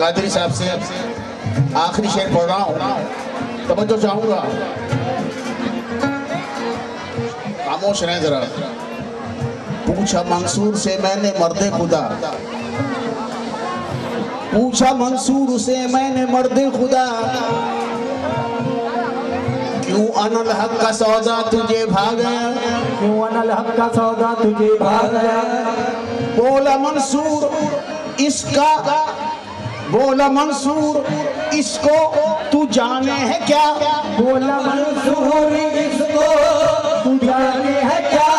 कादरी साहब से आखिरी शेर पढ़ रहा हूँ, तवज्जो चाहूंगा, खामोश रहें जरा। पूछा मंसूर से मैंने मर्दे खुदा, पूछा मंसूर से मैंने मर्दे खुदा, क्यों अनल हक का सौदा तुझे भाग गया, क्यों अनल हक का सौदा तुझे भाग गया। बोला मंसूर इसका, बोला मंसूर इसको तू जाने है क्या, बोला मंसूर इसको तू जाने है क्या।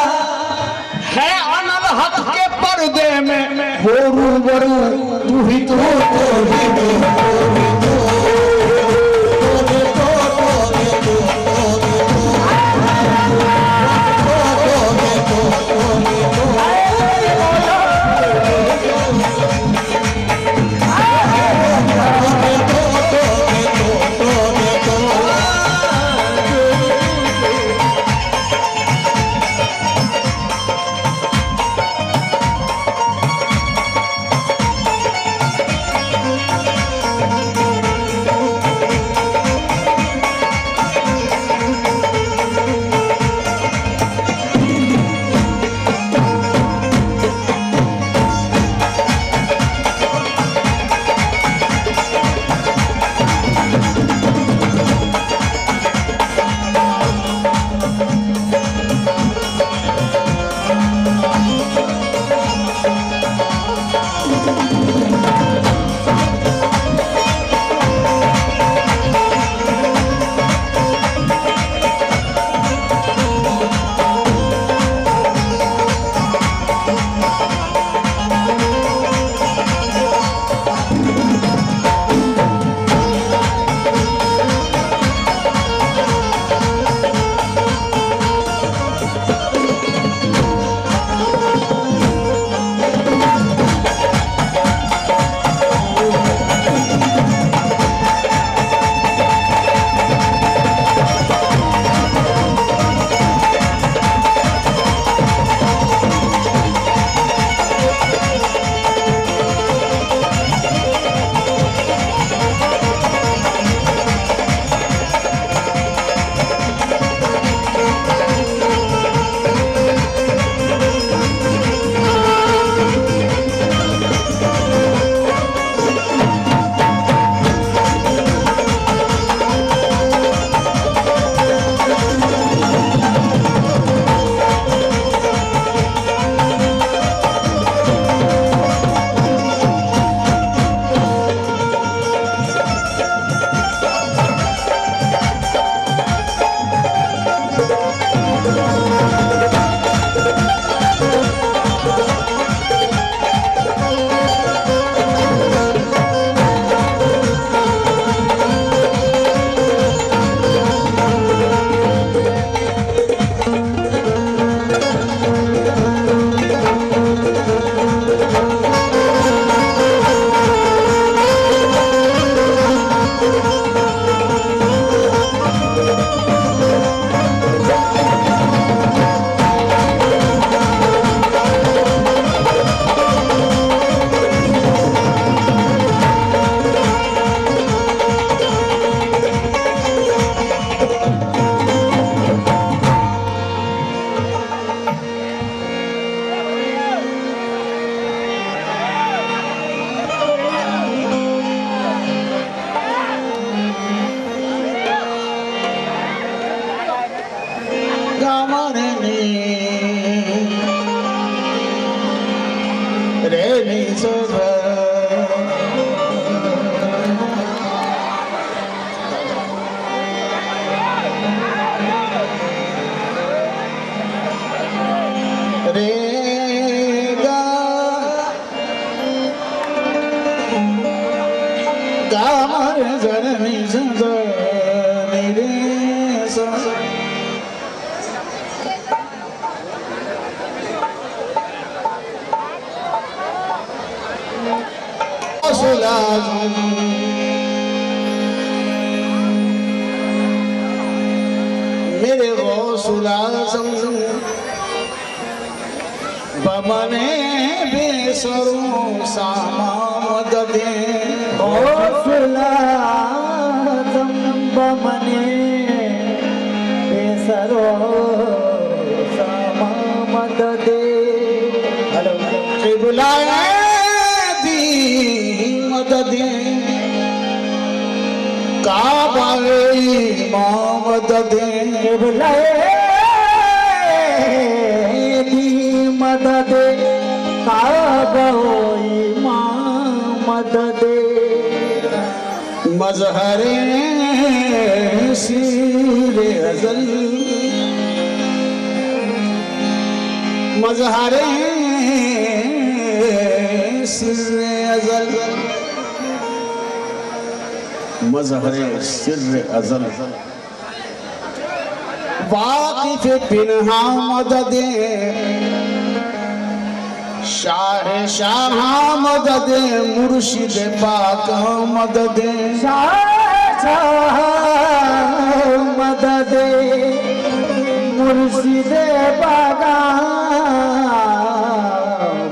है अनल हक के पर्दे में वो रूबरू तू ही तू, मेरे गौसुल आज़म बमने बेसरों सामा मददे गौसुला मने बेसरो समा मददे बुलाए दी मददे काबाए मददे बुलाए दी मददे काबोई मददे मजहरे सीरे अजल मजहरे सिर्रे अजल मजहरे सिर्रे अजल वाकिफ पिन्हा मददे शाह शाह मददे मुर्शिद पाक मददे मददे मुर्शिद बागा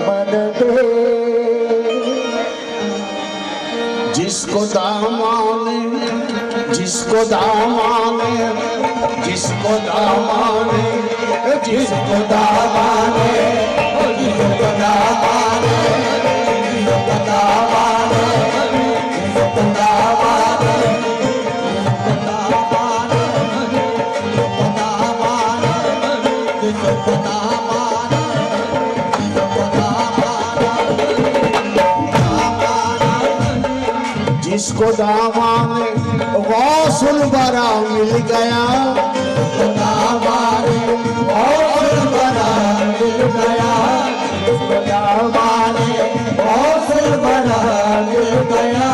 मददे जिसको दामाने जिसको दामाने जिसको दामाने जिसको दामाने जिसको दामाने जिसको दामाने जिसको दामाने जिसको दामाने गौसुल बरा मिल गया दामाने गौसुल बरा मिल गया दामाने गौसुल बरा मिल गया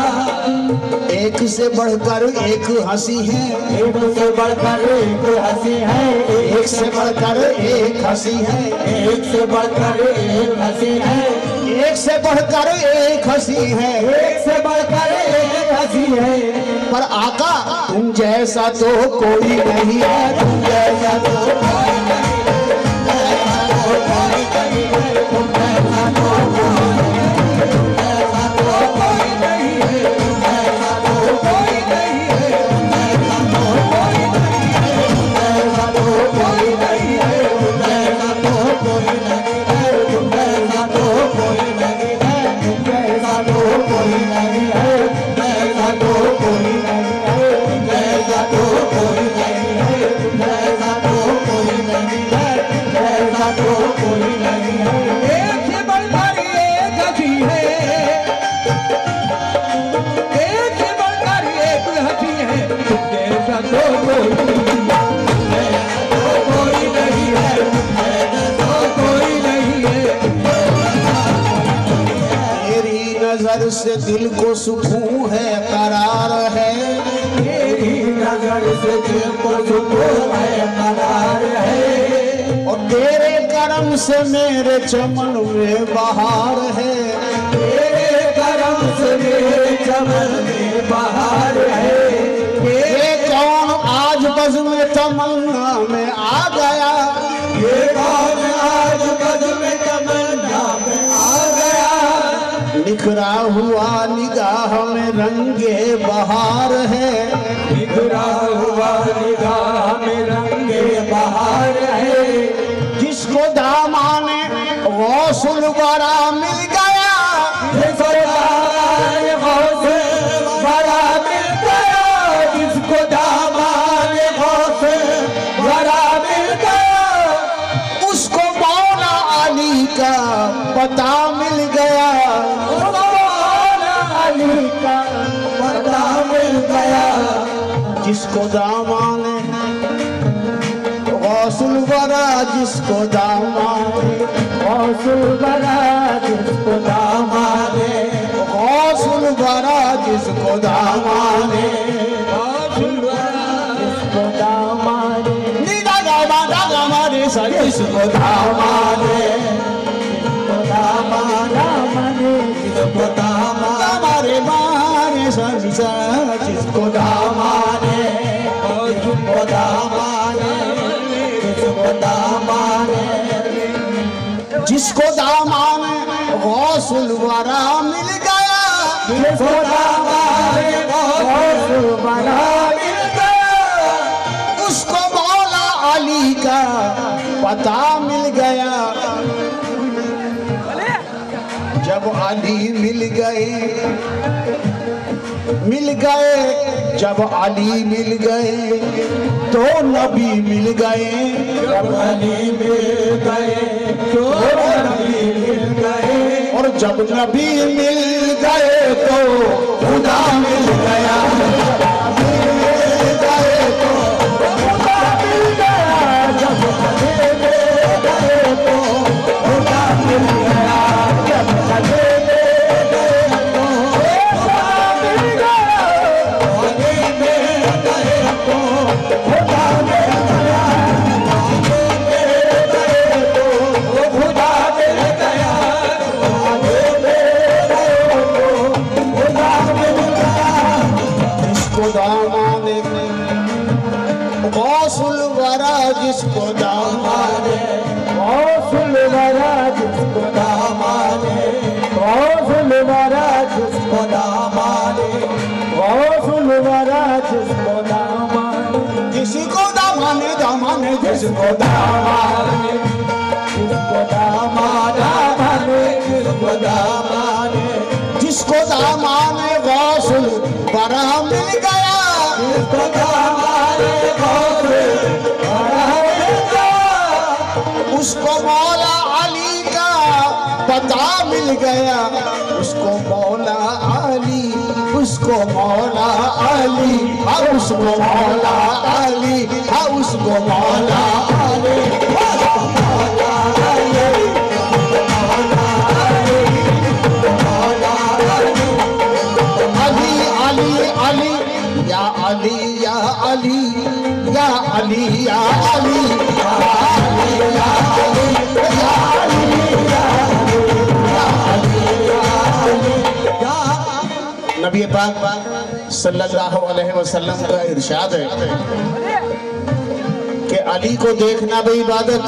एक से बढ़कर एक हंसी है एक से बढ़कर एक हंसी है एक से बढ़कर एक हंसी है एक से बढ़कर एक हंसी है एक से बढ़कर एक हंसी है एक से बढ़कर एक हंसी है पर आका तुम जैसा तो कोई नहीं है तुम जैसा तो कोई नहीं है तुम जैसा तो कोई नहीं है तुम जैसा तो कोई नहीं है तुम जैसा तो कोई नहीं है तुम जैसा तो कोई नहीं है तुम जैसा तो कोई नहीं है तुम जैसा तो कोई नहीं है तुम जैसा तो कोई नहीं है जैसा तो कोई नहीं है जैसा तो कोई नहीं है जैसा तो कोई नहीं है जैसा तो कोई नहीं है एक से बढ़कर एक हंसी है एक से बढ़कर एक हंसी है तुम जैसा तो कोई नहीं है जैसा तो कोई नहीं है तेरी नजर से दिल को सुकून है करार है तेरी नजर से दिल को सुकून है करार है और तेरे करम से मेरे चमन में बहार है तेरे करम से मेरे चमन में बहार है ये कौन आज बज़ में तमन्ना में आ गया ये कौन आज बज़ में तमन्ना में आ गया निखरा हुआ निगाह में रंगे बहार है बिखरा हुआ निगाह में रंगे बहार है जिसको दामाने गौसुल बरा मिल गया जिसको दामाने गौसुल बरा मिल गया जिसको दामाने गौसुल बरा मिल गया उसको मौला अली का पता मिल गया अली का पता मिल गया जिसको दामाने गौसुल बरा जिसको दामाने गौसुल बरा जिसको दामाने गौसुल बरा जिसको दामाने गौसुल बरा जिसको दामाने निदा गामा दागा मारे सा जिसको दामाने जिसको दामाने जिसको मारे मारे सा जिसको दामाने जिसको दामाने जिसको दामाने जिसको दामाने गौसुल बरा मिल गया जिसको दामाद गौस बना मिल गया, उसको मौला अली का पता मिल गया। जब अली मिल गए, जब अली मिल गए तो नबी मिल गए। जब अली मिल गए तो नबी मिल गए, और जब नबी मिल गए तो खुदा मिल गया। मिल गए तो खुदा मिल गया। जब नबी मिल गए तो खुदा मिल गया। जब नबी मिल गए तो खुदा मिल गया। अली मिल गए तो खुदा मिल गया। खुदा मिल गया, जिसको दामाद गौसुल वरा, जिसको दामाद गौसुल वरा जिसको दामाद, गौसुल वरा जिसको दामाद, गौसुल वरा जिसको दामाद, जिसको दामाने दामाने जिसको दामाद, जिसको दामाद जिसको दामाद, जिसको दामाने गौसुल वरा मिल गया। जिसको दामाद गौसुल वरा मिल गया, उसको मौला अली का पता मिल गया। उसको मौला अली, उसको मौला अली, उसको मौला अली, उसको मौला अली। अली अली या अली या अली या अली या अली या अली या अली या अली या अली या अली। नबी पाक सल्लल्लाहु अलैहि वसल्लम का इरशाद है कि अली को देखना भी इबादत,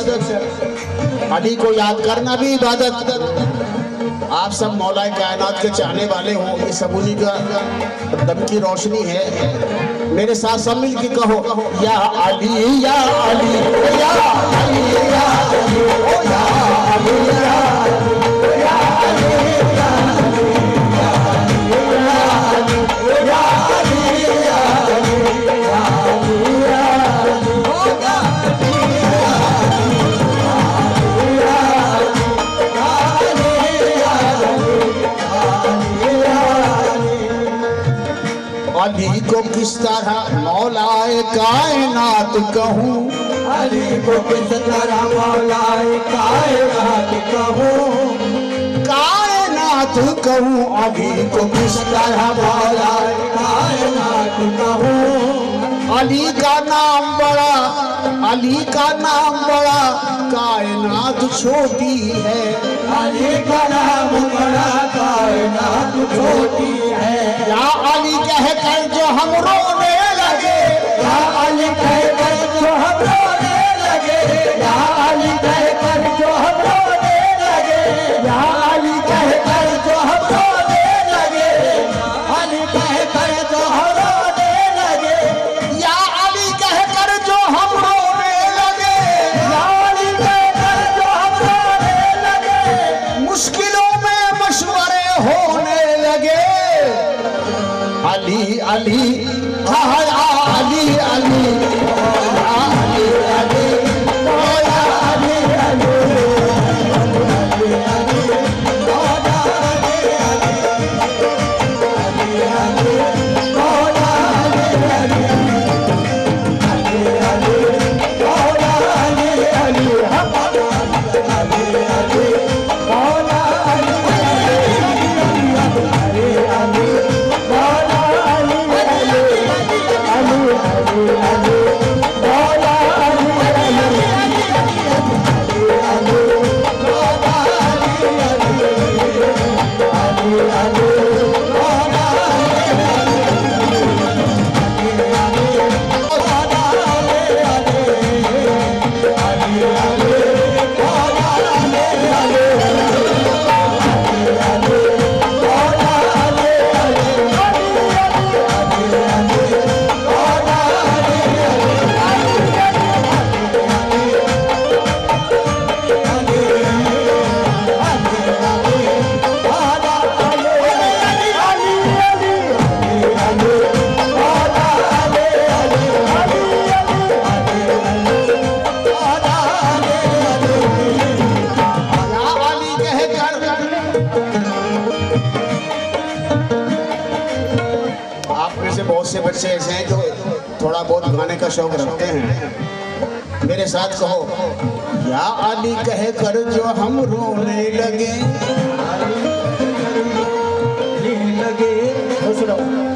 अली को याद करना भी इबादत। आप सब मौलाए कायनात के चाहने वाले हो, ये सब उन्हीं का दम की रोशनी है। मेरे साथ सब मिल के कहो या अली या अली या अली या अली ओ या अली या अली या अली या अली या अली या अली या अली या अली या अली को किस तरह मौलाए कायनात कहूँ, अली को किस तरह मौलाए कायनात कहूँ, कायनात कहूँ। अली को किस तरह मौलाए कायनात कहूँ, अली का नाम बड़ा, अली का नाम बड़ा, कायनात छोटी है। अली का नाम बड़ा, कायनात छोटी है। या अली कह कर जो हम रोने लगे, या अली कह कर जो हम रोने लगे, या अली कह कर जो हम रोने लगे, या अली कह कर जो हम रोने लगे, अली कह कर जो हम रोने लगे, या अली कह कर जो हम रोने लगे, या अली कह कर जो हम रोने लगे, मुश्किलों में मशवरे होने लगे। अली अली हाँ या अली अली या अली अली ओ या अली अली अली से ऐसे हैं जो थोड़ा बहुत गाने का शौक रखते हैं। मेरे साथ कहो, या अली कह कर जो हम रोने लगे,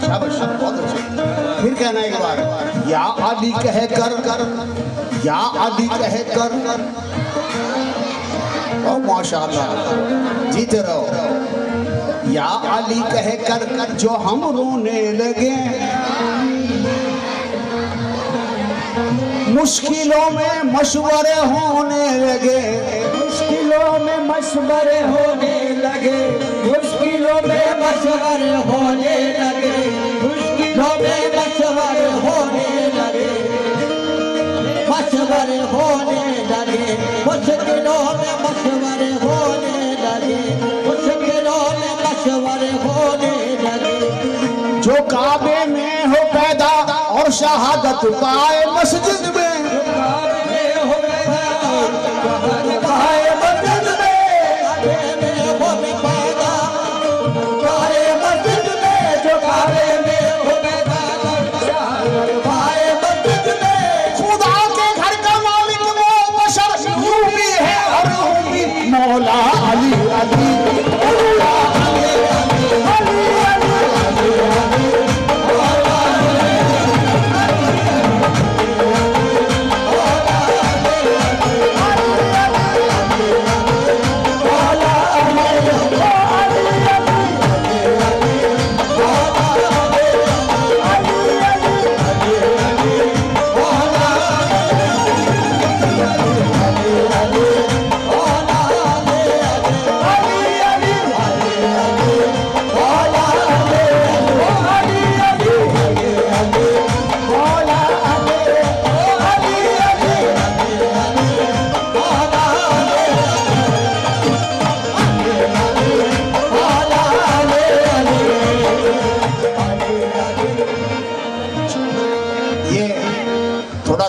शाबाश, बहुत अच्छे। फिर कहना एक बार, या अली कह कर, या अली कह कर, ओ माशाअल्लाह, जीते रहो। या अली कह कर जो हम रोने लगे, मुश्किलों में मशवरे होने लगे, मुश्किलों में मशवरे होने लगे, मुश्किलों में मशवरे होने लगे, मुश्किलों में मशवरे होने लगे, मशवरे होने लगे, मुश्किलों में मशवरे होने लगे, मुश्किलों में मशवरे होने लगे। जो काबे में हो पैदा और शहादत पाए मस्जिद में, खुदा के घर का मालिक वो बशर यूं भी है और यूं भी, मौला अली अली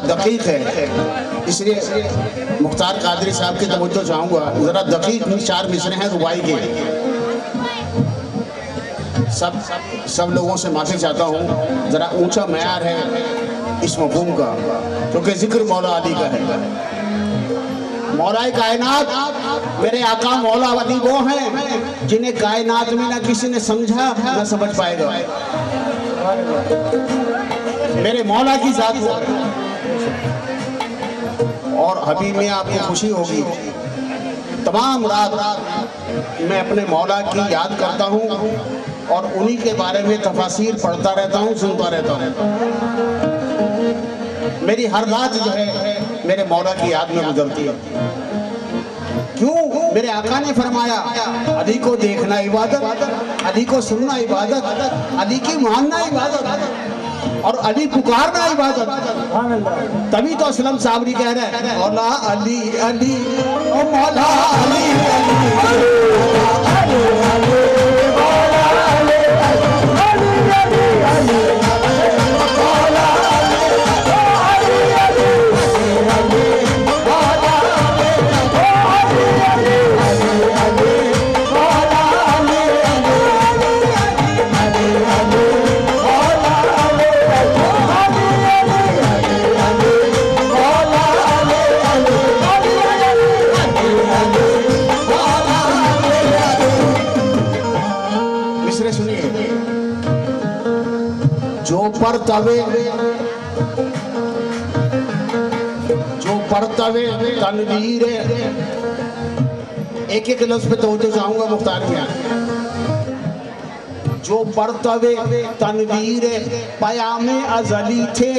दकीक है, इसलिए मुख्तार कादरी साहब की तवज्जो चाहूंगा। जरा दकीक 4 मिसरे हैं रुबाई के। सब लोगों से माफी चाहता हूँ, जरा ऊंचा मयार है इस मफहूम का, क्योंकि जिक्र मौला अली का है। मौला कायनात मेरे आका मौला अली वो हैं जिन्हें कायनात में ना किसी ने समझा ना समझ पाएगा। मेरे मौला की जात वो है। और हबीब में आपको खुशी होगी, तमाम रात मैं अपने मौला की याद करता हूँ और उन्हीं के बारे में तफासीर पढ़ता रहता हूँ, सुनता रहता हूँ। मेरी हर रात जो है मेरे मौला की याद में गुजरती है। क्यों? मेरे आका ने फरमाया, अली को देखना इबादत, अली को सुनना इबादत, अली की मानना इबादत और अली पुकारना इबादत। तभी तो असलम साबरी कह रहे हैं, मौला अली अली ओ मौला अली जो परतवे तनवीर, एक एक लफ्ज पे तवज्जो चाहूंगा मुख्तार में। जो परतवे तनवीर पयामे अजली थे,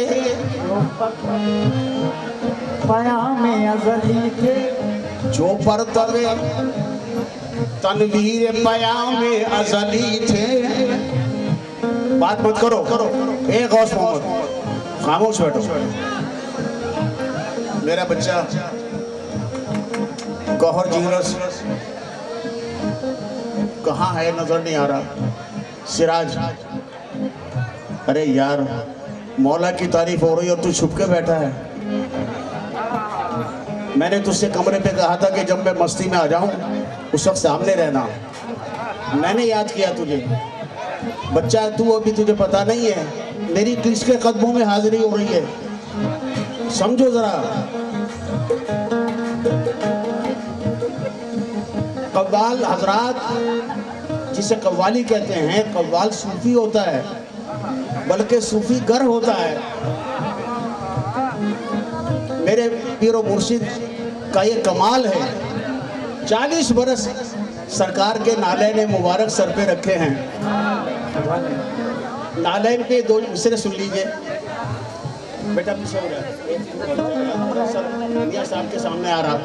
पयामे अजली थे, जो परतवे तनवीर पयामे अजली थे। बात मत करो, ए गौस मोहम्मद, खामोश बैठो। मेरा बच्चा गौहर जिगरस कहाँ है, नजर नहीं आ रहा। सिराज, अरे यार मौला की तारीफ हो रही और तू छुप के बैठा है। मैंने तुझसे कमरे पे कहा था कि जब मैं मस्ती में आ जाऊं उस वक्त सामने रहना। मैंने याद किया तुझे। बच्चा तू, अभी तुझे पता नहीं है मेरी किसके कदमों में हाजिरी हो रही है, समझो जरा। कव्वाल हजरात, जिसे कव्वाली कहते हैं, कव्वाल सूफी होता है, बल्कि सूफी गर होता है। मेरे पीरो मुर्शिद का ये कमाल है, 40 बरस सरकार के नालैन मुबारक सर पे रखे हैं। नालैन के 2 मिसरे सुन लीजिए। बेटा पीछे हो रहा है, सर मियां साहब के सामने आ रहा।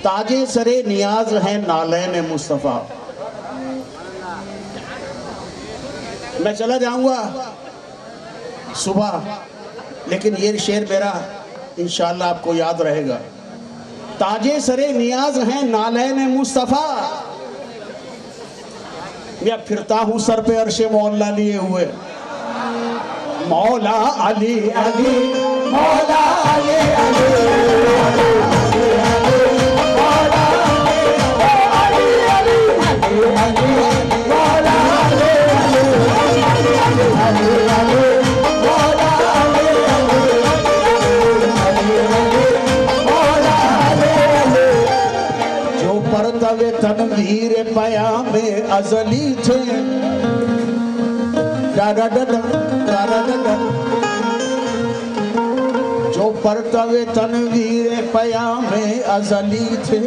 ताजे सरे नियाज है नालैन मुस्तफ़ा। मैं चला जाऊंगा सुबह, लेकिन ये शेर मेरा इंशाअल्लाह आपको याद रहेगा। ताजे सरे नियाज हैं नालैन मुस्तफ़ा, मैं फिरता हूँ सर पे अर्शे मौला लिए हुए। मौला अली अली मौला अली अली परतवे तनवीर पयामे अजली थे। जो परतवे तनवीर पयामे अजली थे,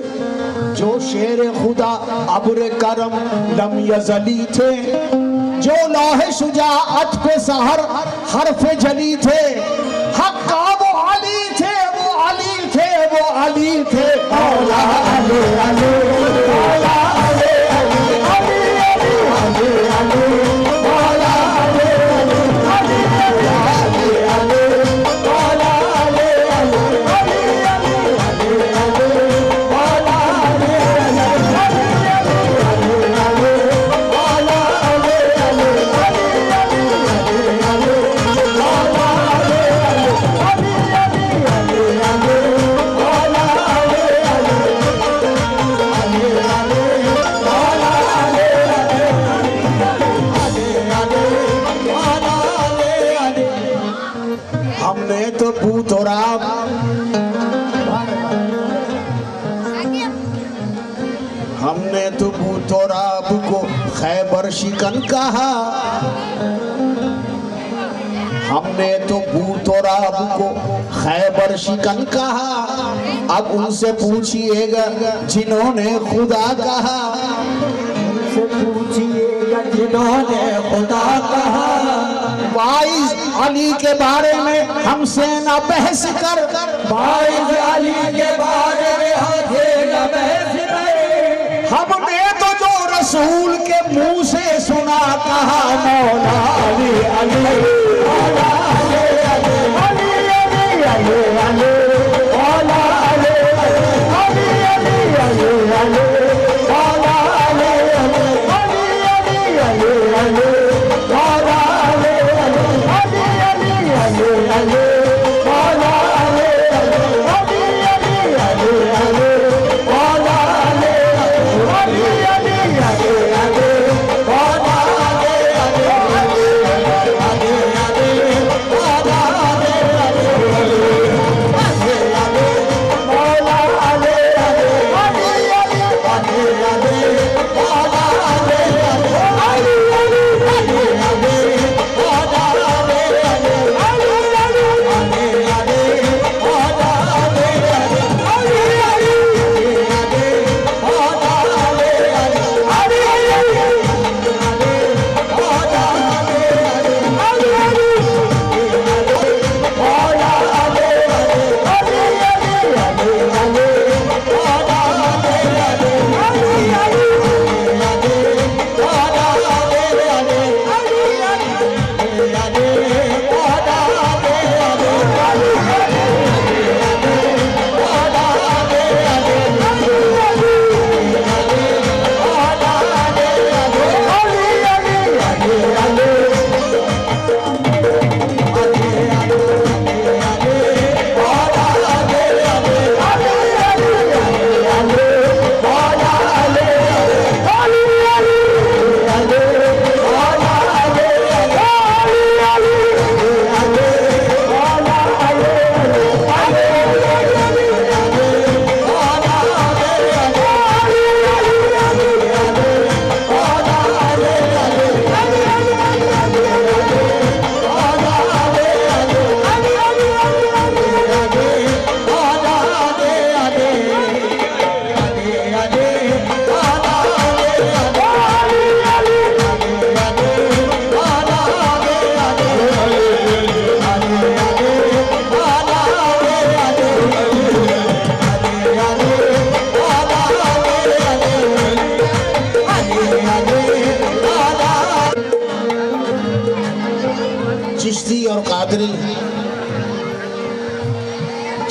जो शेर खुदा अब्र करम लम यजली थे, जो लौहे शुजाअत पे सहर हरफ जली थे। हक्का वो अली थे, वो अली थे, वो अली थे। मौला अली अली मौला अली अली अली अली अली मौला अली अली अली अली मौला अली अली अली अली मौला अली हमने तो भूतोराब हमने तो भूतोराब को खैबर शिकन कहा। हमने तो भूतोराब को खैबर शिकन कहा। अब उनसे पूछिएगा जिन्होंने खुदा कहा। उनसे पूछिएगा जिन्होंने खुदा कहा। वाइज अली के बारे में हमसे न बहस कर। वाइज अली के बारे में हमसे न बहस कर। हमने तो जो रसूल के मुंह से सुना कहा। मौला अली अली मौला अली अली अली अली अली अली मौला अली अली अली अली अली मौला अली अली अली अली मौला अली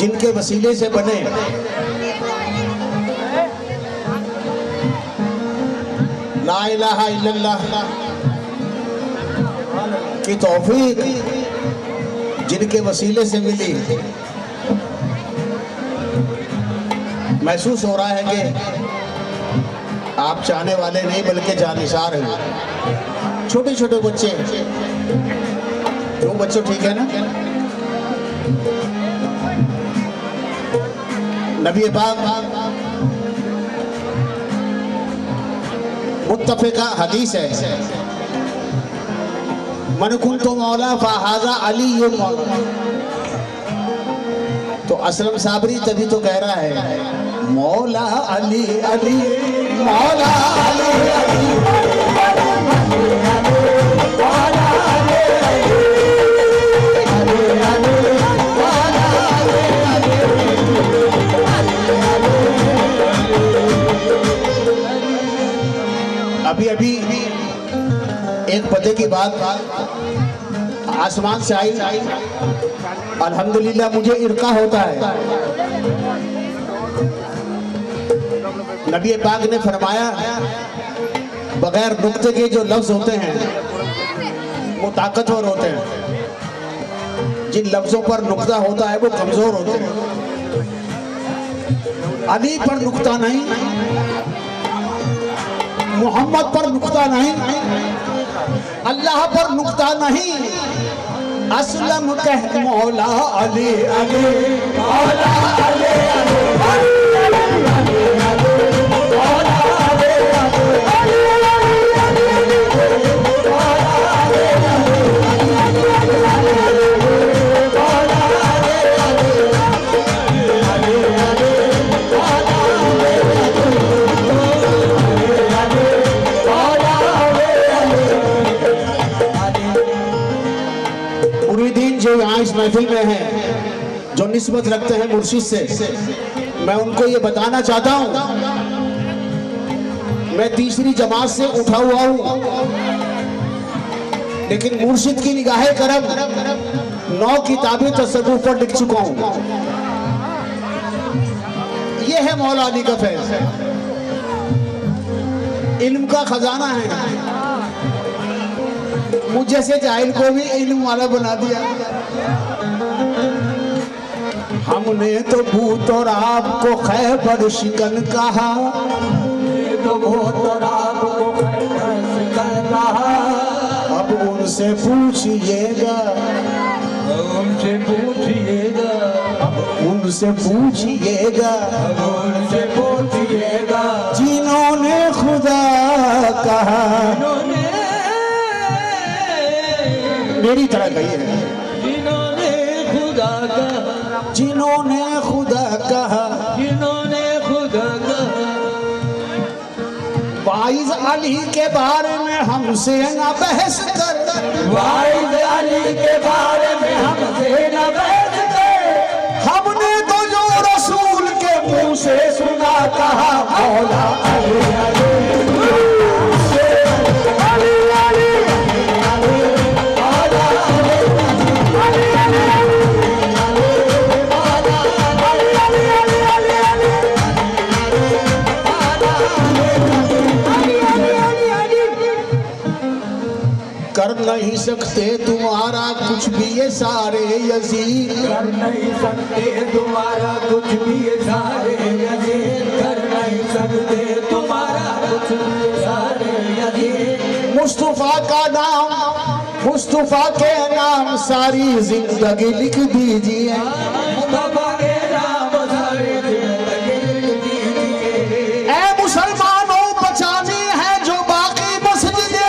जिनके वसीले से बने, ला इलाहा इल्लल्लाह की तौफीक जिनके वसीले से मिली, महसूस हो रहा है कि आप चाहने वाले नहीं बल्कि जानिसार हैं। छोटे छोटे बच्चे, क्यों बच्चों, ठीक है ना? नबी पाक मुत्तफ़िक़ा हदीस है, मन कुन्तु मौला फ़हाज़ा अलीयुन मौला। तो असलम साबरी तभी तो कह रहा है मौला अली अली मौला अली अली अभी अभी एक पते की बात आसमान से आई, अल्हम्दुलिल्लाह मुझे इरका होता है। नबी पाक ने फरमाया बगैर नुक्ते के जो लफ्ज होते हैं वो ताकतवर होते हैं, जिन लफ्जों पर नुक्ता होता है वो कमजोर होते हैं। अली पर नुक्ता नहीं, मोहम्मद पर नुक्ता नहीं, अल्लाह पर नुक्ता नहीं, असलम कह मौला अली अली मौला अली अली यहाँ इस महफिल में हैं जो निस्बत रखते हैं मुर्शिद से, मैं उनको ये बताना चाहता हूँ, मैं तीसरी जमात से उठा हुआ हूँ, लेकिन मुर्शिद की निगाहे करम 9 किताबें तसव्वुफ पर लिख चुका हूँ। ये है मौला अली का फैज़, इल्म का खजाना है। मुझ जैसे जाहिल को भी इल्म वाला बना दिया। हमने तो भूत और आपको खैबर शिकन कहा, तो भूत और आपको खैबर शिकन कहा। अब उनसे पूछिएगा, उनसे पूछिएगा, उनसे पूछिएगा, उनसे पूछिएगा, जिन्होंने खुदा कहा। मेरी तरह कही है, जिन्होंने खुदा कहा, जिन्होंने खुदा कहा, जिन्होंने खुदा कहा। वाइज अली के बारे में हमसे न बहस कर, वाइज अली के बारे में हमसे न बहस कर। हमने तो जो रसूल के मुंह से सुना कहा मौला अली अली कर नहीं सकते तुम्हारा कुछ भी ये सारे यजीद, कर नहीं सकते तुम्हारा कुछ भी ये सारे यजीद, कर नहीं सकते तुम्हारा कुछ भी सारे यजीद। मुस्तफा का नाम, मुस्तफा के नाम सारी जिंदगी लिख दीजिए, मुस्तफा के नाम सारी जिंदगी लिख दीजिए। ऐ मुसलमानों बचानी है जो बाकी मस्जिदें,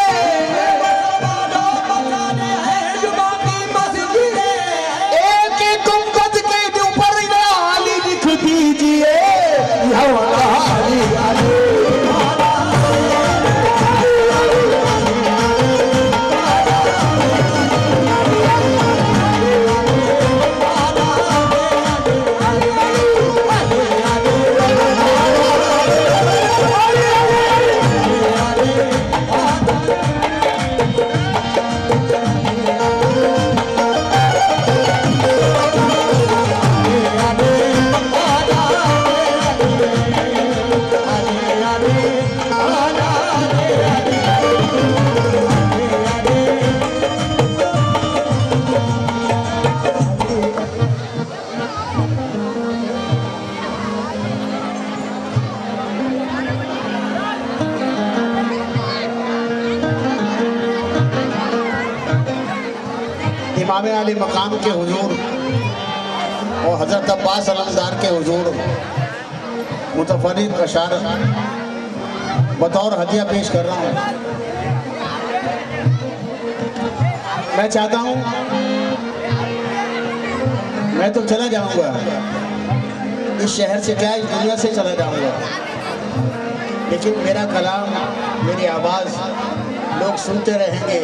इमाम अली मकाम के हुजूर और हजरत अब्बास अलमदार के हुजूर मुतफर्रिद अशार बतौर हदिया पेश कर रहा हूँ। मैं चाहता हूँ, मैं तो चला जाऊंगा इस शहर से, क्या इस दुनिया से चला जाऊंगा, लेकिन मेरा कलाम, मेरी आवाज़ लोग सुनते रहेंगे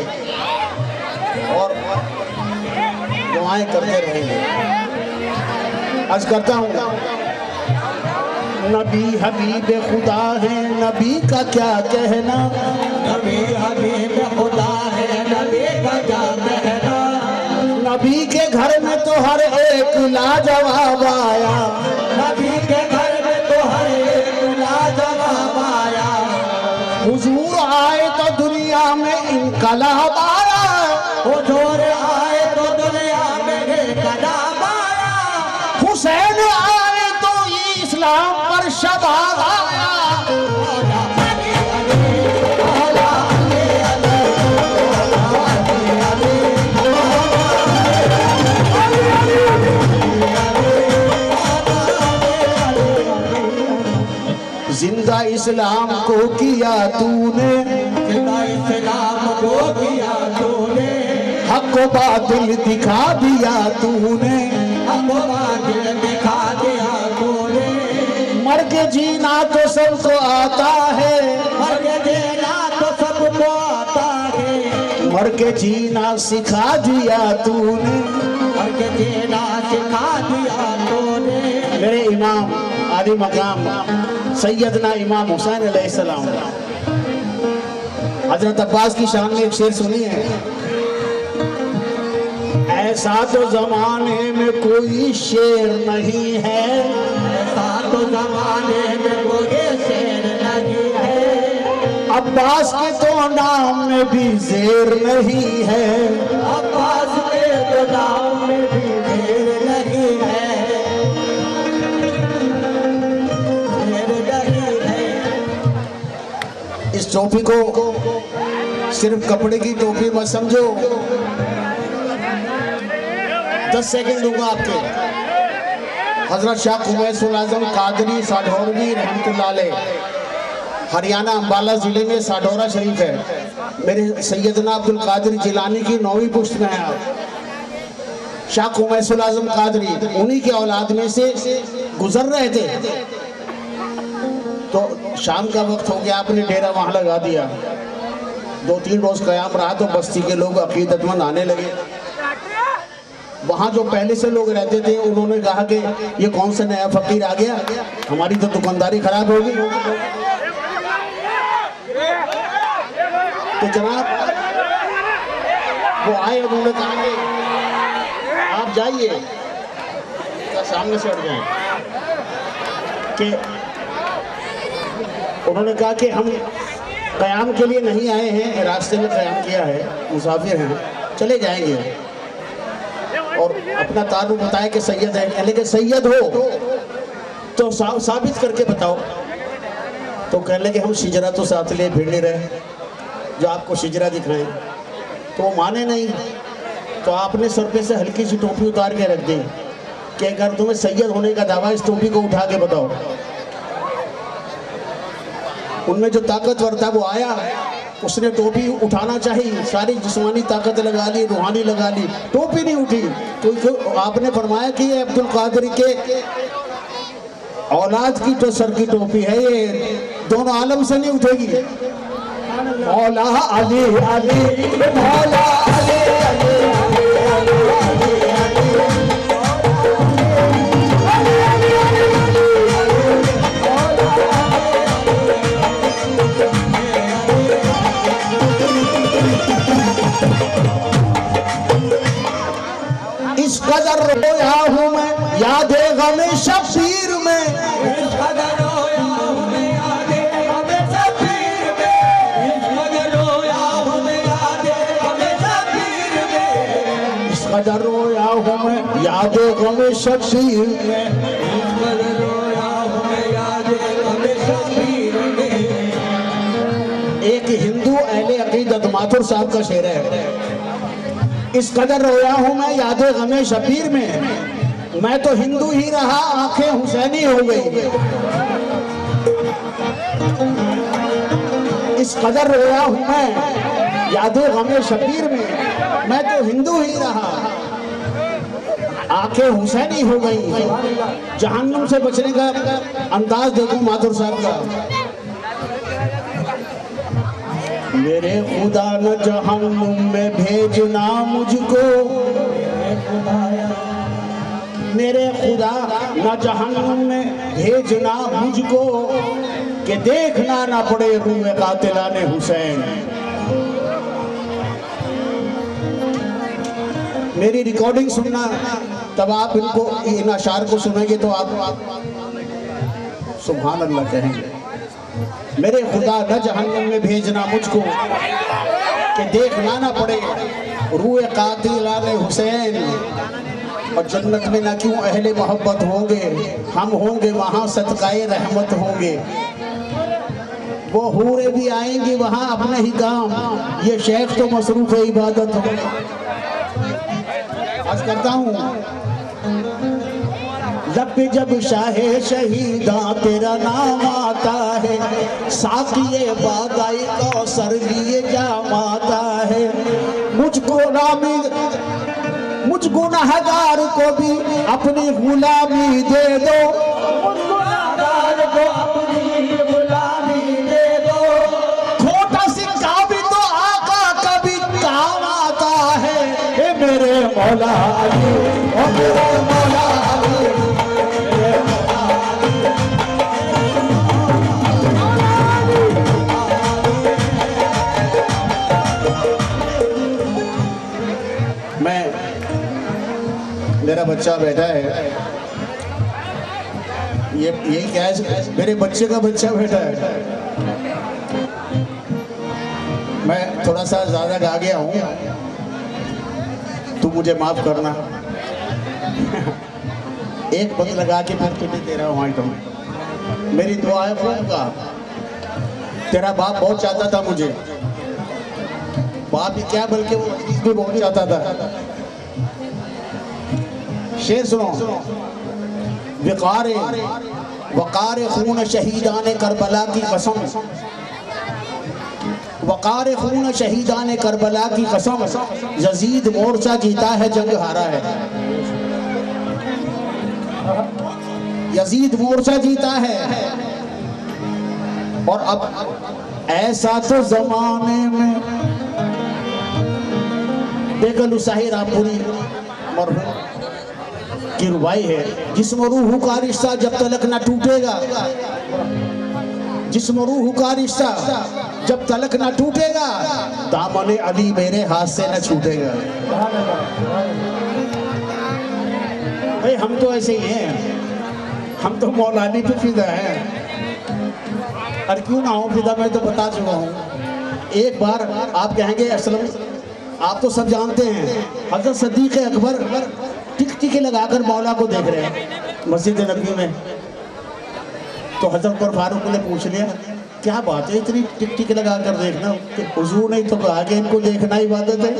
और दुआएं करते रहेंगे। अर्ज करता हूँ, नबी हबीब खुदा है, नबी का क्या कहना, नबी हबीब खुदा है, नबी का क्या कहना। नबी के घर में तो हर एक लाजवाब आया, नबी के घर में तो हर एक लाजवाब आया। हुजूर आए तो दुनिया में इनकलाब आया, हुजूर आए तो दुनिया में इनकलाब आया। हुसैन आए तो इस्लाम पर शबाब आया। जिंदा इस्लाम को किया तूने, जिंदा इस्लाम को किया तूने। हक को बातिल दिखा दिया तूने, हमको बातिल दिखा दिया तूने। मर के जीना तो सबको आता है, मर के जीना तो सबको आता है। मर के जीना सिखा दिया तूने, मर के जीना सिखा दिया तूने। मेरे इमाम आदि मकाम सैयदना इमाम हुसैन अलैहिस्सलाम, हजरत अब्बास की शान में एक शेर सुनिए। ऐसा तो जमाने में कोई शेर नहीं है, ऐसा तो जमाने में कोई शेर नहीं है। अब्बास के तो नाम में भी ज़ेर नहीं है, अब्बास के तो नाम में भी शेर नहीं है। इस टोपी को सिर्फ कपड़े की टोपी मत समझो। 10 सेकंड दूंगा आपके। हजरत शाह खुमैसुल आजम कादरी साढौरवी रहमतुल्लाह अलैह, हरियाणा अंबाला जिले में साढौरा शरीफ है। मेरे सैयदना अब्दुल कादिर जिलानी की 9वीं पुश्त में है आप। शाह खुमैसुल आजम कादरी उन्हीं के औलाद में से गुजर रहे थे, तो शाम का वक्त हो गया, आपने डेरा वहां लगा दिया। 2-3 रोज कयाम रहा तो बस्ती के लोग अकीदतमंद आने लगे। वहां जो पहले से लोग रहते थे उन्होंने कहा कि ये कौन सा नया फकीर आ गया, हमारी तो दुकानदारी खराब होगी। तो जनाब वो आए, उन्होंने कहा कि आप जाइए, सामने से हट जाए। कि उन्होंने कहा कि हम क़याम के लिए नहीं आए हैं, रास्ते में क़याम किया है, मुसाफिर हैं, चले जाएंगे। और अपना तारुफ बताया कि सैयद है, कहने के सैयद हो तो साबित करके बताओ। तो कहने लगे हम शिजरा तो साथ लिए फिर नहीं रहे जो आपको शिजरा दिखाएं, तो वो माने नहीं। तो आपने सर पे से हल्की सी टोपी उतार के रख दी कि अगर तुम्हें सैयद होने का दावा, इस टोपी को उठा के बताओ। उनमें जो ताकतवर था वो आया, उसने टोपी उठाना चाहिए, सारी जिस्मानी ताकत लगा ली, रूहानी लगा ली, टोपी नहीं उठी। तो आपने फरमाया कि ये अब्दुल कादिर के औलाद की तो सर की टोपी है, ये दोनों आलम से नहीं उठेगी। मौला अली अली मौला अली अली इस कदर रोया हूँ मैं यादे गमे शबीर में, इस कदर रोया हूँ मैं यादे गमे शबीर में। इस कदर रोया हूँ मैं यादे गमे शबीर में। इस कदर रोया हूँ मैं यादे गमे शबीर में। इस कदर रोया हूँ मैं यादे गमे शबीर में। एक हिंदू अहले अकीदत माथुर साहब का शेर है, इस कदर रोया हूं मैं यादे गमे शबीर में, मैं तो हिंदू ही रहा आंखें हुसैनी हो गई। इस कदर रोया हूं मैं यादे गमे शबीर में, मैं तो हिंदू ही रहा आंखें हुसैनी हो गई। जहन्नुम से बचने का अंदाज देखो माथुर साहब का। मेरे खुदा न जहन्नुम में भेजना मुझको, मेरे खुदा न जहन्नुम में भेजना मुझको, कि देखना ना पड़े रूह कातिलाने हुसैन। मेरी रिकॉर्डिंग सुनना, तब आप इनको इन अशार को सुनेंगे तो आप सुभान अल्लाह कहेंगे। मेरे खुदा न जहन्नम में भेजना मुझको, कि देखना ना पड़े रूह कातिलाने हुसैन। और जन्नत में ना क्यों अहले मोहब्बत होंगे, हम होंगे वहाँ सदकाए रहमत होंगे। वो हूरे भी आएंगी वहाँ अपने ही काम, ये शेख तो मसरूफ इबादत होंगे। आज करता हूँ लब पे जब शाहे शहीदा तेरा नाम आता है, साकिए बादाई कौसर लिए जाम आता है। मुझको नामी मुझ गुनहगार को भी अपनी गुलामी दे दो, गुनहगार को अपनी गुलामी दे दो। छोटा सिक्का भी तो आका कभी काम आता है। ए मेरे मौला अली, ओ मेरे मौला अली, मेरा बच्चा बैठा है, ये क्या है, मेरे बच्चे का बच्चा बैठा है। मैं थोड़ा सा ज्यादा गा गया हूँ, तू मुझे माफ करना। एक पग लगा के फिर तुझे दे रहा हूँ आइटम। मेरी दुआ है का, तेरा बाप बहुत चाहता था मुझे, बाप ही क्या बल्कि वो भी बहुत चाहता था। शेर सुनो, वक़ार खून शहीदान करबला की कसम, वक़ार खून शहीदान करबला की कसम, यजीद मोर्चा जीता है जंग हारा है। यजीद मोर्चा जीता है। और अब ऐसा तो जमाने में बेगल उसाही रामपुरी मरहूम की रुबाई है, जिसमें रूह का रिश्ता जब तलक ना टूटेगा, जिसमें रूह का रिश्ता जब तलक ना टूटेगा, दामन अली मेरे हाथ से न छूटेगा। भाई हम तो ऐसे ही हैं, हम तो मौला अली पे फिदा हैं। और क्यों ना हो फिदा, मैं तो बता चुका हूँ। एक बार आप कहेंगे असलम, आप तो सब जानते हैं, हज़रत सिद्दीक़ अकबर टिक लगाकर मौला को देख रहे हैं मस्जिद नबी में। तो हज़रत उमर फारूक ने पूछ लिया, क्या बात है इतनी टिक लगाकर देखना? कि हुजूर ने तो कहा कि इनको देखना इबादत है।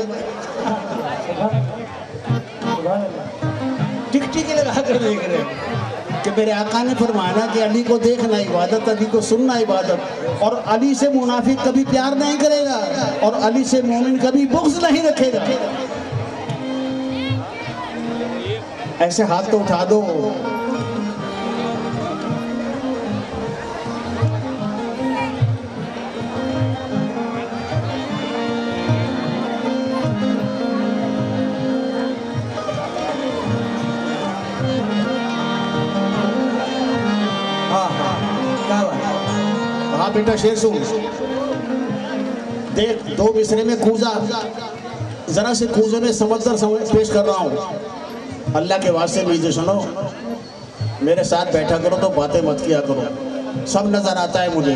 टिक लगाकर देख रहे हैं कि मेरे आका ने फरमाया कि अली को देखना इबादत, अली को सुनना इबादत। और अली से मुनाफिक कभी प्यार नहीं करेगा, और अली से मोमिन कभी बुग़्ज़ नहीं रखेगा। ऐसे हाथ तो उठा दो। हाँ बेटा शेर सुन, देख दो मिसरे में कूजा, जरा से कूजे में समझदार पेश कर रहा हूँ। अल्लाह के वास्ते मुझे सुनो, मेरे साथ बैठा करो तो बातें मत किया करो। सब नजर आता है मुझे,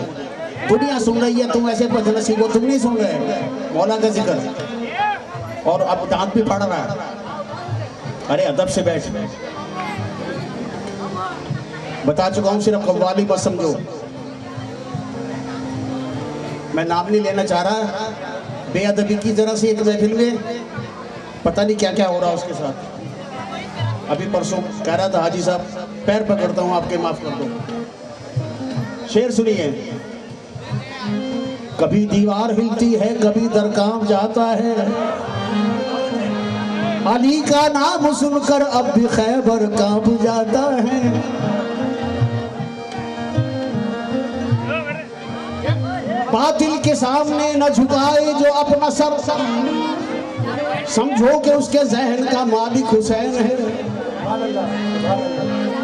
दुनिया सुन रही है, तुम ऐसे बदनसीब हो, तुम नहीं सुन रहे मौला का जिक्र। और अब दांत भी पड़ रहा है। अरे अदब से बैठ, बता चुका हूँ, सिर्फ कव्वाली मत समझो। मैं नाम नहीं लेना चाह रहा, बेअदबी की जरा सी एक महफिल में पता नहीं क्या क्या हो रहा है उसके साथ। अभी परसों कह रहा था हाजी साहब पैर पकड़ता हूँ आपके, माफ कर दो। शेर सुनिए। कभी दीवार हिलती है, कभी दर काम जाता है, अली का नाम सुनकर अब भी खैबर कांप जाता है। बातिल के सामने न झुकाए जो अपना सर, समझो कि उसके जहन का मालिक हुसैन है।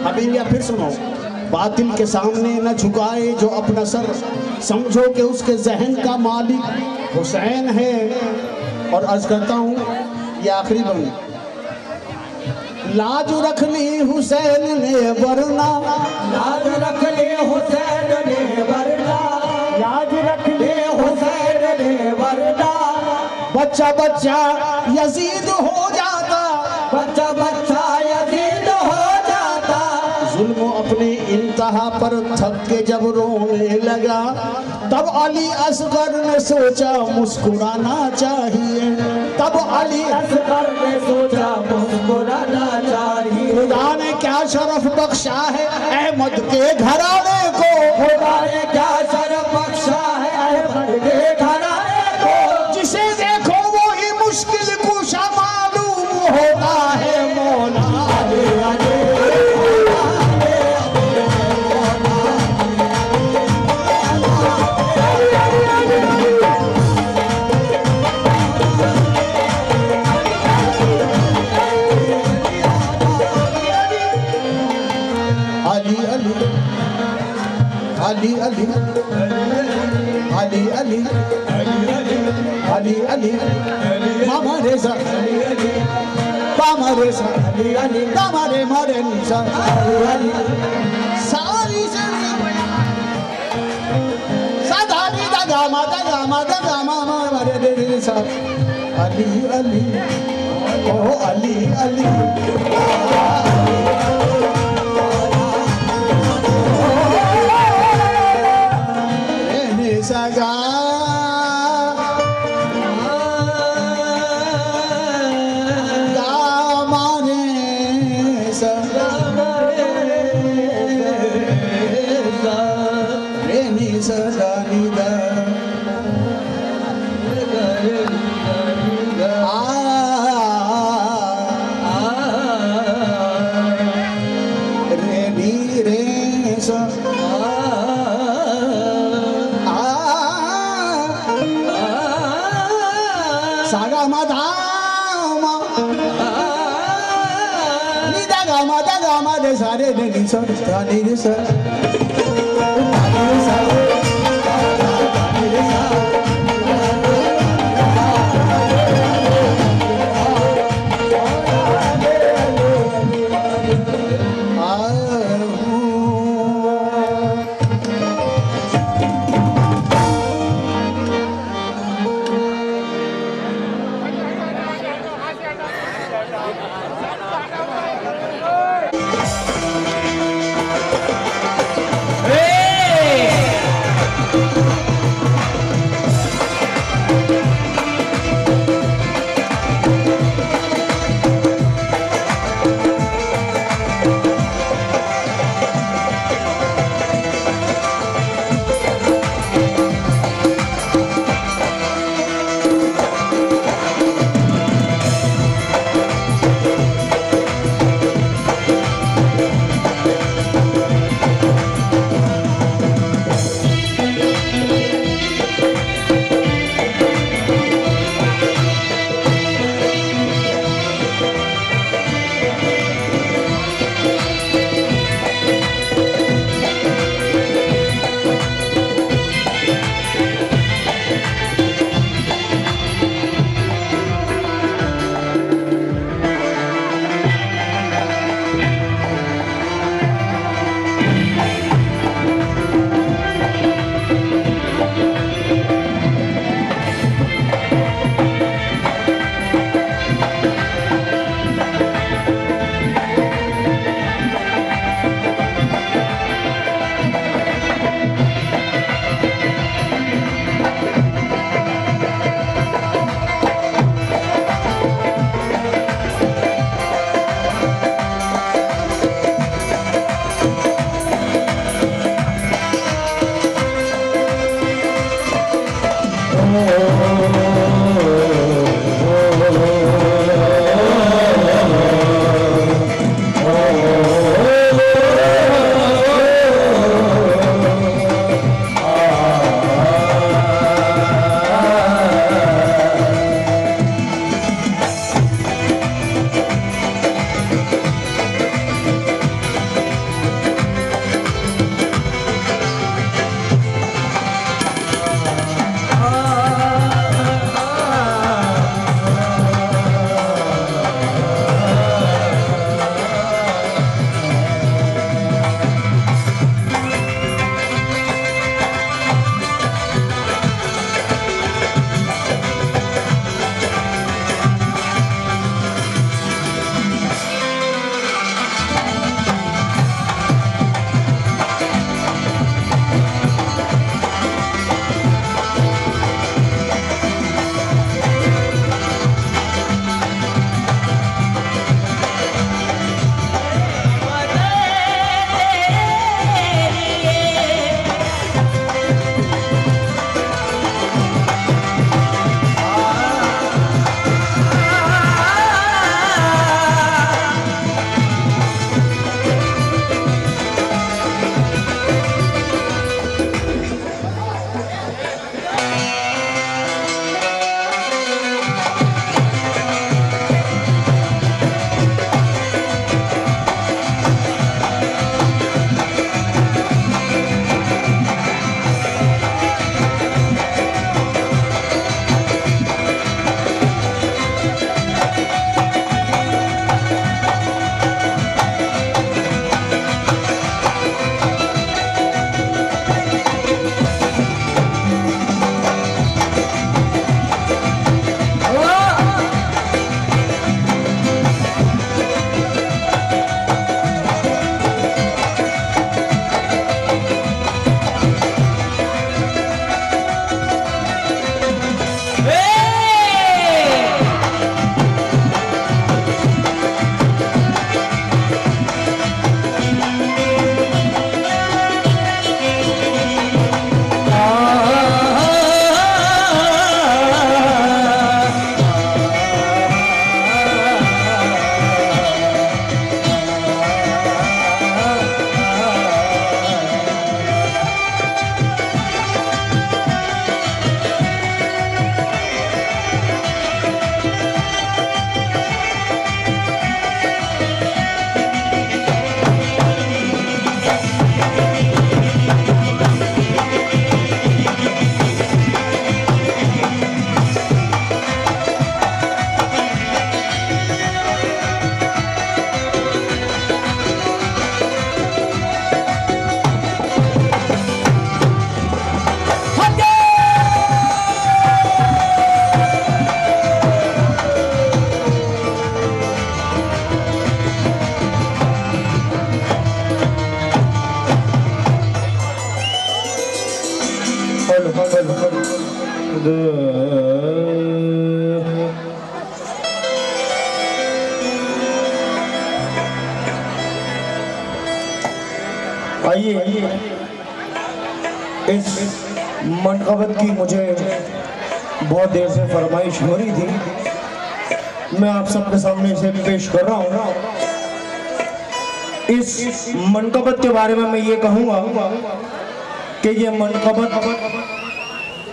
अभी या फिर सुनो। बातिल के सामने न झुकाए जो अपना सर, समझो कि उसके जहन का मालिक हुसैन है। और अर्ज करता हूँ ये आखिरी बंद। लाज रख ली हुसैन ने वरना, लाज रख ले हुसैन ने वरना, लाज रख ले हुसैन ने वरना, बच्चा बच्चा यजीद हो जाता, बच्चा बच्चा यजीद हो जाता। जुल्म अपने इंतहा पर थक के जब रोने लगा, तब अली असगर ने सोचा मुस्कुराना चाहिए, तब अली असगर ने सोचा मुस्कुराना चाहिए। खुदा ने क्या शरफ बख्शा है अहमद के घराने को, खुदा ने क्या शरफ बख्शा है अहमद के घराने को। जिसे देखो वो ही मुश्किल कुशा मालूम होता है मौला। अली अली अली अली अली अली मामा रे सा पामा रे सा दामा रे मारे निशा सारी साधानी दा गामा मारे रे सा अली अली ओ अली अली सगा गामाने सगा रेनी सगा निदा रेनी रे सागा माधामा निदा गामा दे सारे ने निसा तानी रे सा आइए, इस मनकबत की मुझे बहुत देर से फरमाइश हो रही थी, मैं आप सबके सामने इसे पेश कर रहा हूँ। इस मनकबत के बारे में मैं ये कहूँगा कि ये मनकबत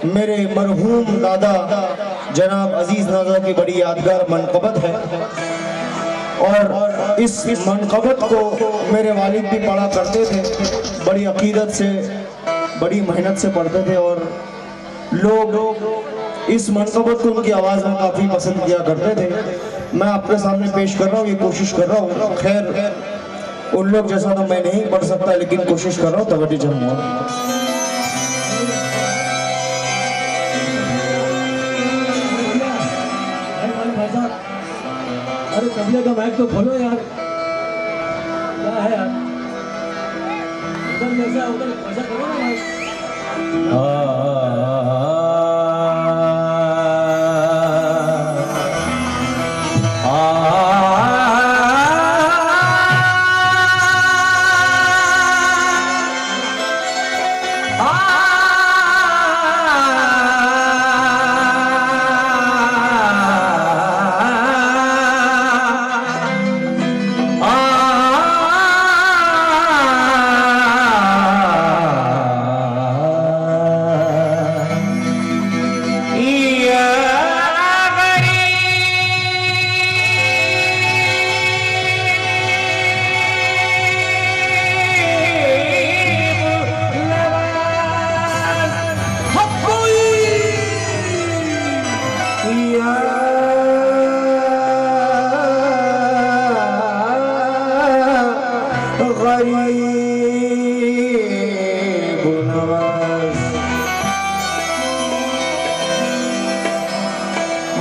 मेरे मरहूम दादा जनाब अजीज नाजा की बड़ी यादगार मनकबत है, और इस मनकबत को मेरे वालिद भी पढ़ा करते थे, बड़ी अकीदत से बड़ी मेहनत से पढ़ते थे, और लोग इस मनकबत को उनकी आवाज़ में काफ़ी पसंद किया करते थे। मैं आपके सामने पेश कर रहा हूँ, ये कोशिश कर रहा हूँ। खैर उन लोग जैसा तो मैं नहीं पढ़ सकता, लेकिन कोशिश कर रहा हूँ। तवज्जो जमाओ। अरे तबले का माइक तो खोलो यार, क्या है यार, उधर जैसा उधर ऐसा करो ना माइक।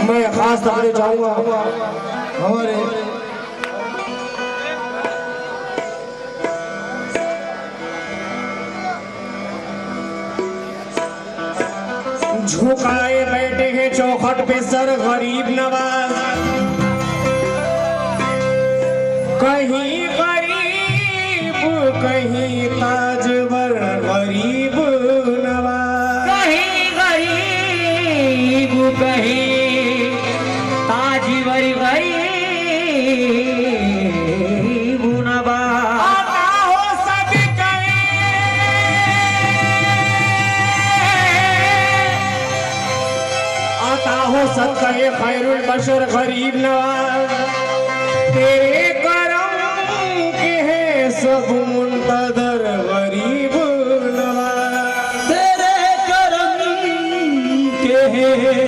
मैं खास तबले चाहूंगा हमारे झुकाए बैठे हैं चौखट पे सर गरीब नवाज, कहीं गरीब कहीं ताजवर गरीब नवाज, कहीं गरीब कहीं ताजवर गरीब नवाज। आता हो सब आता हो सदक़े खैरुल बशर गरीब नवाज, तेरे करम के हैं सब मुंतजर गरीब नवाज, तेरे करम के हैं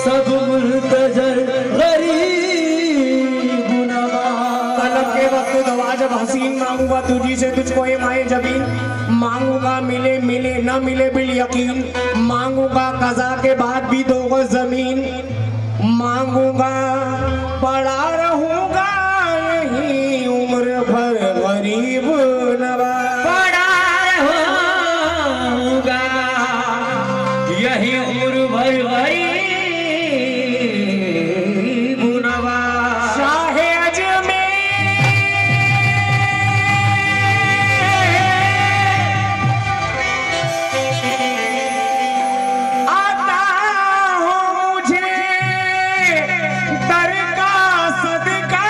सब मुंतजर गरीब नवाज। तलब के वक्त दवा जब हसीन मांगूंगा तुझी से तुझको ये माए जबीन, मांगूंगा मिले मिले न मिले बिल यकीन, मांगूंगा कज़ा के बाद भी दोगो जमीन, मांगूंगा पड़ा रहूंगा यही उम्र भर गरीब नवाज, पड़ा रहूंगा यही उम्र भर गरीब नवाज। शाहे अजमेर आता हो मुझे दर का सदका,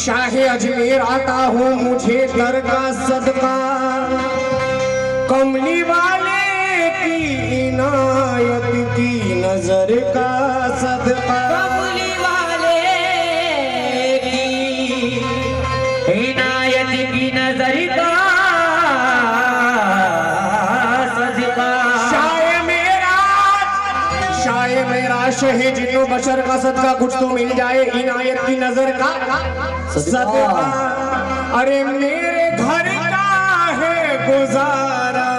शाहे अजमेर आता हो मुझे दर का सदका, कमली वाले की इनायत की नजर का सदका, कमली वाले की इनायत की नजर का सदका। शाये मेरा शहे जिन्नो बशर का सदका, कुछ तो मिल जाए इनायत की नजर का सदका। अरे मेरे घर का है गुजारा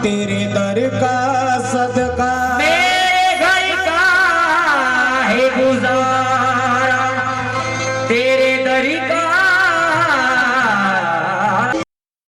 तेरे दर का